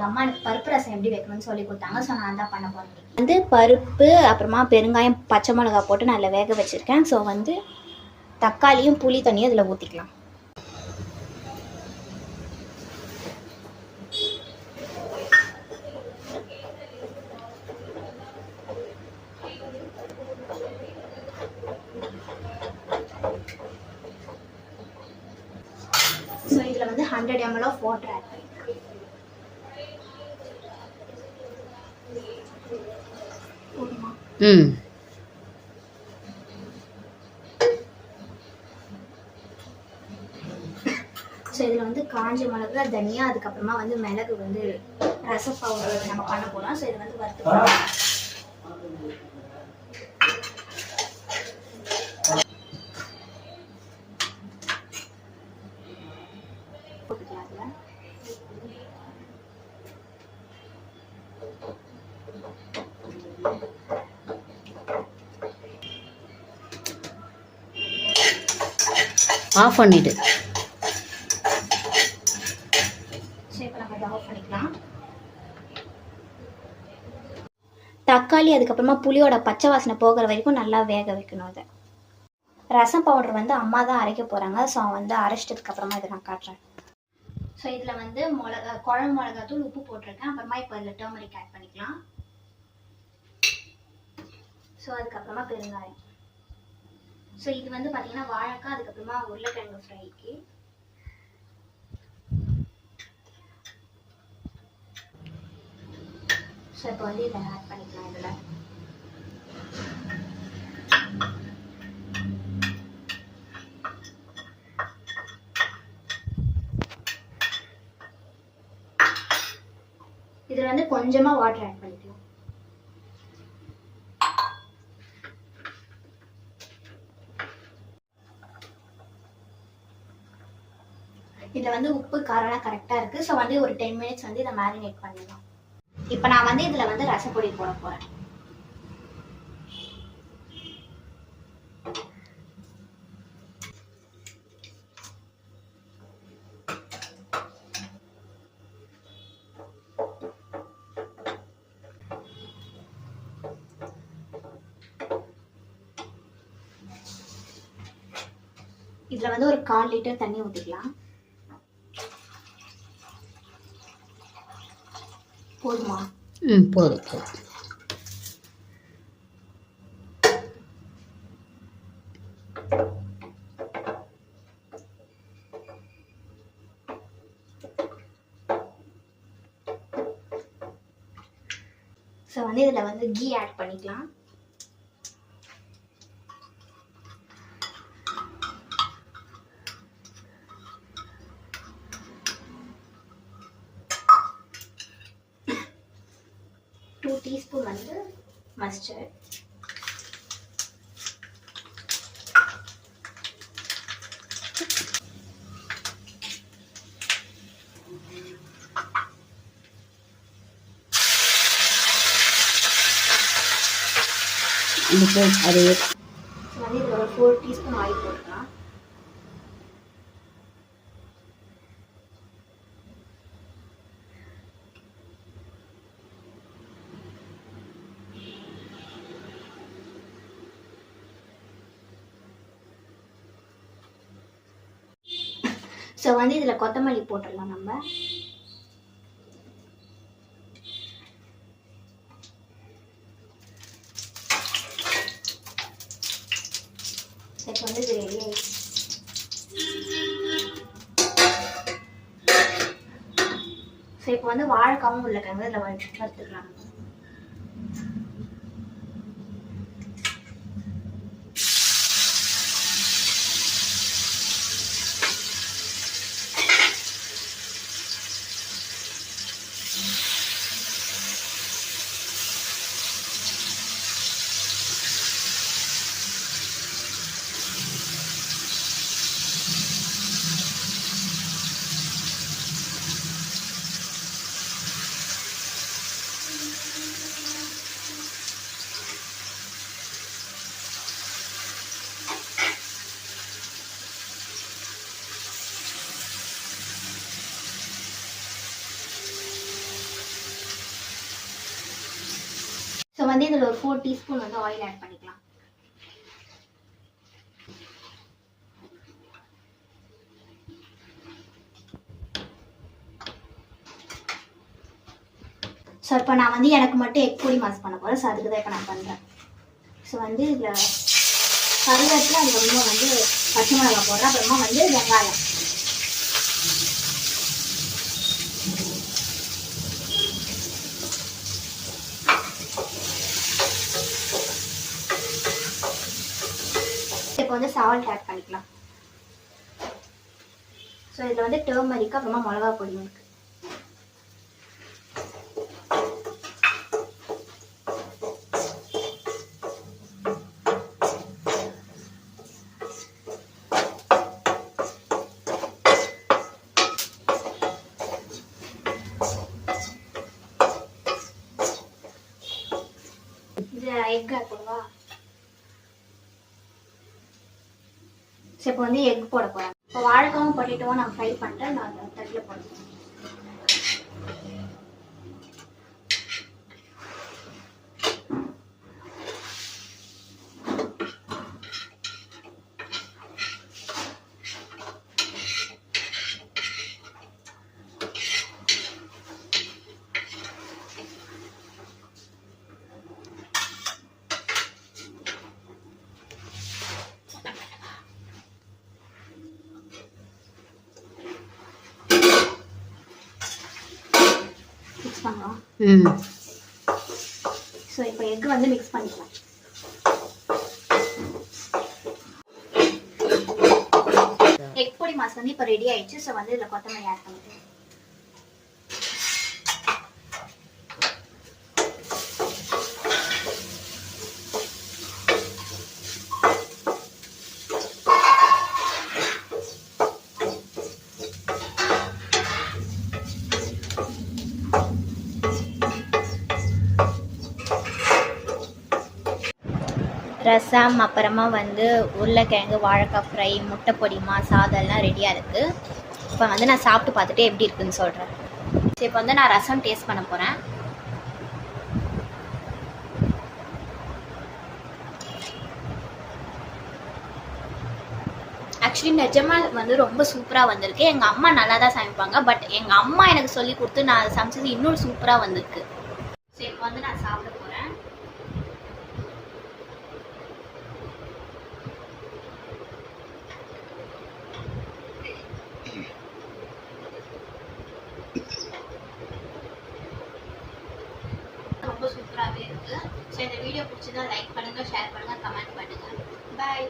அம்மா எனக்கு பருப்பு ரசம் எப்படி வைக்கணும்னு சொல்லி கொடுத்தாங்க. ஸோ நான் தான் பண்ண போகிறேன். வந்து பருப்பு அப்புறமா பெருங்காயம் பச்சை மிளகா போட்டு நல்லா வேக வச்சுருக்கேன். ஸோ வந்து தக்காளியும் புளி தண்ணியும் இதில் ஊற்றிக்கலாம். ஸோ இதில் வந்து 100 ml ஆஃப் வாட்டர் ஆட் பண்ணிக்கலாம். ஸோ இதில் வந்து காஞ்ச மிளகு, தனியா, அதுக்கப்புறமா வந்து மிளகு வந்து ரசம் பவுடர் நம்ம பண்ண போகிறோம். ஸோ இது வந்து வறுத்துக்கலாம். ஆஃப் பண்ணிட்டு தக்காளி அதுக்கப்புறமா புளியோட பச்சை வாசனை போகிற வரைக்கும் நல்லா வேக வைக்கணும். அதை ரசம் பவுடர் வந்து அம்மா தான் அரைக்க போகிறாங்க. ஸோ வந்து அரைச்சிட்டதுக்கு அப்புறமா இதை நான் காட்டுறேன். ஸோ இதில் வந்து குழம்பு மிளகாத்தூள், உப்பு போட்டிருக்கேன். அப்புறமா இப்போ இதில் டர்மரிக் ஆட் பண்ணிக்கலாம். ஸோ அதுக்கப்புறமா பெருங்காயம். ஸோ இது வந்து பார்த்தீங்கன்னா வாழைக்காய், அதுக்கப்புறமா உருளைக்கிழங்கு ஃப்ரைக்கு. ஸோ இப்போ வந்து இதை ஆட் பண்ணிக்கலாம். இதில் வந்து கொஞ்சமாக வாட்டர் ஆட் பண்ணிக்கலாம். இதில் வந்து உப்பு காரம்லாம் கரெக்டாக இருக்குது. ஸோ வந்து ஒரு 10 minutes வந்து இதை மேரினேட் பண்ணிடலாம். இப்போ நான் வந்து இதில் வந்து ரசப்பொடி போட போகிறேன். இதில் வந்து ஒரு 1/4 லிட்டர் தண்ணி ஊற்றிக்கலாம். போதுமா? போதும். ஸோ வந்து இதில் வந்து கீ ஆட் பண்ணிக்கலாம். டீஸ்பூன் வந்து மஸ்டர்ட், அது வந்து இதில் ஒரு 4 டீஸ்பூன் ஆயில் போட்டுக்கலாம். ஸோ வந்து இதில் கொத்தமல்லி போட்டுடலாம் நம்ம. இப்போ வந்து இது ரெடி ஆயிடுச்சு. ஸோ இப்போ வந்து வாழைக்காவும் உருளைக்கிழங்கு இதில் வறுத்துக்கலாம். வந்து இதில் ஒரு 4 டீஸ்பூன் வந்து ஆயில் ஆட் பண்ணிக்கலாம். ஸோ இப்போ நான் வந்து எனக்கு மட்டும் எக் பொடி மாஸ் பண்ண போகிறேன். ஸோ அதுக்கு தான் இப்போ நான் பண்ணுறேன். ஸோ வந்து இதில் கருவேப்பிலை, அதுக்கப்புறமா வந்து பச்சை மிளகாய் போடுறேன். அப்புறமா வந்து வெங்காயம். இப்போ வந்து சால்ட் ஆட் பண்ணிக்கலாம். ஸோ இதில் வந்து டர்மரிக், அப்புறமா மிளகா பொடி இருக்கு. இது எக் ஆட் பண்ணுவா. ஸோ இப்போ வந்து எக் போட போகிறேன். இப்போ வாழைக்காவும் பொட்டேட்டோவும் நான் ஃப்ரை பண்ணிட்டேன். நான் அந்த தட்டில் போடுறேன். மிக்ஸ் பண்ணலாம். ஸோ இப்போ எக் வந்து மிக்ஸ் பண்ணிக்கலாம். எக் பொடி மாஸ் வந்து இப்போ ரெடி ஆயிடுச்சு. ஸோ வந்து இதில் கொத்தமல்லி ஆட் பண்ணிக்கலாம். ரசம், அப்புறமா வந்து உருளைக்கிழங்கு, வாழைக்காய் ஃப்ரை, முட்டை பொடிமா, சாதம்லாம் ரெடியாக இருக்குது. இப்போ வந்து நான் சாப்பிட்டு பார்த்துட்டு எப்படி இருக்குன்னு சொல்கிறேன். சரி, இப்போ வந்து நான் ரசம் டேஸ்ட் பண்ண போகிறேன். ஆக்சுவலி நிஜமாக வந்து ரொம்ப சூப்பராக வந்திருக்கு. எங்கள் அம்மா நல்லா தான் சமைப்பாங்க. பட் எங்கள் அம்மா எனக்கு சொல்லி கொடுத்து நான் சமைச்சது இன்னும் சூப்பராக வந்திருக்கு. சரி, இப்போ வந்து நான் சாப்பிட போகிறேன். ரொம்ப சூப்பராகவே இருக்குது. ஸோ இந்த வீடியோ பிடிச்சதா லைக் பண்ணுங்கள், ஷேர் பண்ணுங்கள், கமெண்ட் பண்ணுங்கள். பாய்.